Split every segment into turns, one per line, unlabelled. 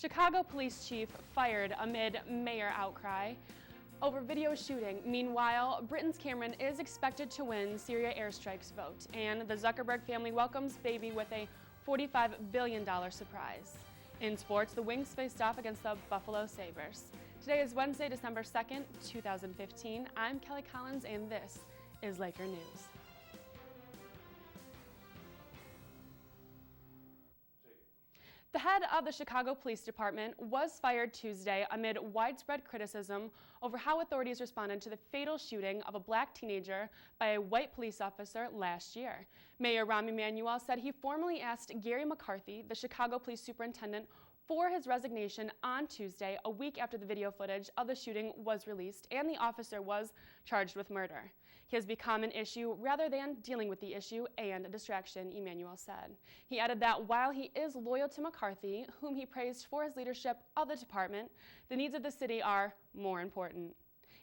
Chicago police chief fired amid mayor outcry over video shooting. Meanwhile, Britain's Cameron is expected to win Syria airstrikes vote, and the Zuckerberg family welcomes baby with a $45 billion surprise. In sports, the Wings faced off against the Buffalo Sabres. Today is Wednesday, December 2nd, 2015. I'm Kelly Collins, and this is Laker News. The head of the Chicago Police Department was fired Tuesday amid widespread criticism over how authorities responded to the fatal shooting of a black teenager by a white police officer last year. Mayor Rahm Emanuel said he formally asked Gary McCarthy, the Chicago Police Superintendent, for his resignation on Tuesday, a week after the video footage of the shooting was released and the officer was charged with murder. He has become an issue rather than dealing with the issue and a distraction, Emanuel said. He added that while he is loyal to McCarthy, whom he praised for his leadership of the department, the needs of the city are more important.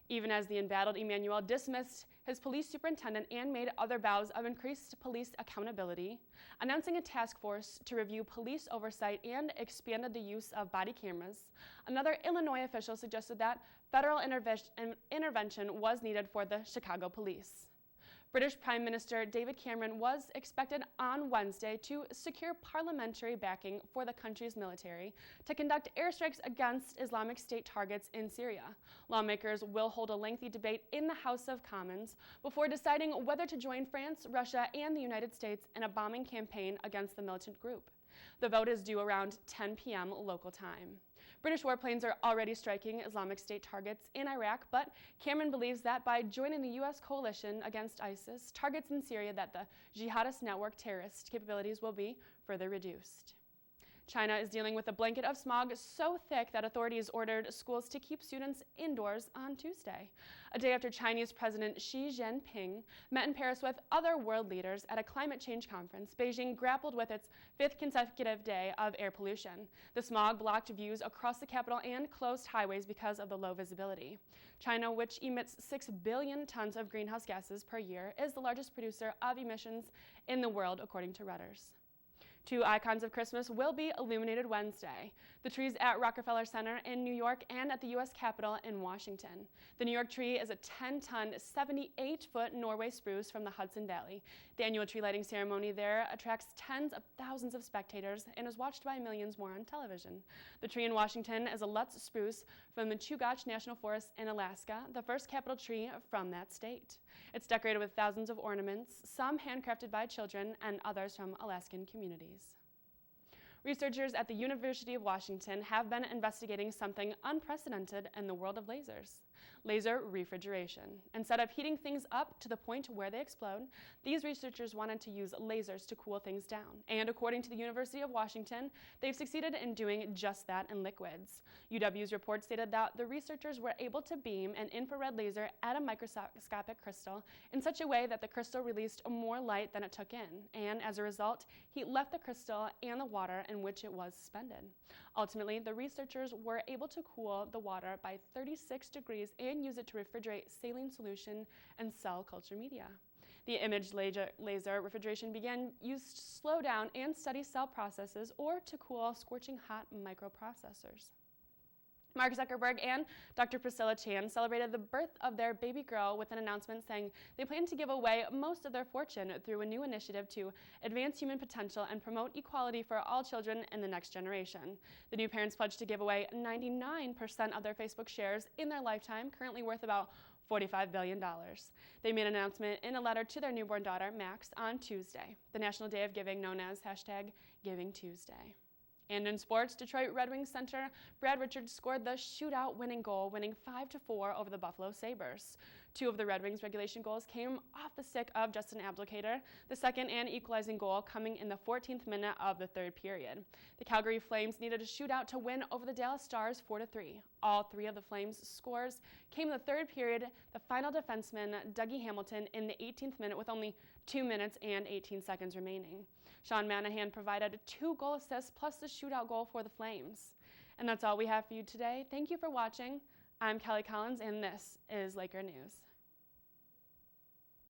Even as the embattled Emanuel dismissed his police superintendent and made other vows of increased police accountability, announcing a task force to review police oversight and expanded the use of body cameras, another Illinois official suggested that federal intervention was needed for the Chicago police. British Prime Minister David Cameron was expected on Wednesday to secure parliamentary backing for the country's military to conduct airstrikes against Islamic State targets in Syria. Lawmakers will hold a lengthy debate in the House of Commons before deciding whether to join France, Russia, and the United States in a bombing campaign against the militant group. The vote is due around 10 p.m. local time. British warplanes are already striking Islamic State targets in Iraq, but Cameron believes that by joining the U.S. coalition against ISIS, targets in Syria that the jihadist network terrorist capabilities will be further reduced. China is dealing with a blanket of smog so thick that authorities ordered schools to keep students indoors on Tuesday. A day after Chinese President Xi Jinping met in Paris with other world leaders at a climate change conference, Beijing grappled with its fifth consecutive day of air pollution. The smog blocked views across the capital and closed highways because of the low visibility. China, which emits 6 billion tons of greenhouse gases per year, is the largest producer of emissions in the world, according to Reuters. Two icons of Christmas will be illuminated Wednesday. The trees at Rockefeller Center in New York and at the U.S. Capitol in Washington. The New York tree is a 10-ton, 78-foot Norway spruce from the Hudson Valley. The annual tree lighting ceremony there attracts tens of thousands of spectators and is watched by millions more on television. The tree in Washington is a Lutz spruce from the Chugach National Forest in Alaska, the first capital tree from that state. It's decorated with thousands of ornaments, some handcrafted by children and others from Alaskan communities. Researchers at the University of Washington have been investigating something unprecedented in the world of lasers: laser refrigeration. Instead of heating things up to the point where they explode, these researchers wanted to use lasers to cool things down. And according to the University of Washington, they've succeeded in doing just that in liquids. UW's report stated that the researchers were able to beam an infrared laser at a microscopic crystal in such a way that the crystal released more light than it took in. And as a result, heat left the crystal and the water in which it was suspended. Ultimately, the researchers were able to cool the water by 36 degrees and use it to refrigerate saline solution and cell culture media. The image laser refrigeration began used to slow down and study cell processes or to cool scorching hot microprocessors. Mark Zuckerberg and Dr. Priscilla Chan celebrated the birth of their baby girl with an announcement saying they plan to give away most of their fortune through a new initiative to advance human potential and promote equality for all children in the next generation. The new parents pledged to give away 99% of their Facebook shares in their lifetime, currently worth about $45 billion. They made an announcement in a letter to their newborn daughter, Max, on Tuesday, the National Day of Giving, known as #GivingTuesday. And in sports, Detroit Red Wings center Brad Richards scored the shootout winning goal, winning 5-4 over the Buffalo Sabres. Two of the Red Wings regulation goals came off the stick of Justin Abdelkader, the second and equalizing goal coming in the 14th minute of the third period. The Calgary Flames needed a shootout to win over the Dallas Stars 4-3. All three of the Flames' scores came in the third period, the final defenseman Dougie Hamilton in the 18th minute with only 2 minutes and 18 seconds remaining. Sean Monahan provided 2 goal assists plus the shootout goal for the Flames. And that's all we have for you today. Thank you for watching. I'm Kelly Collins, and this is Laker News.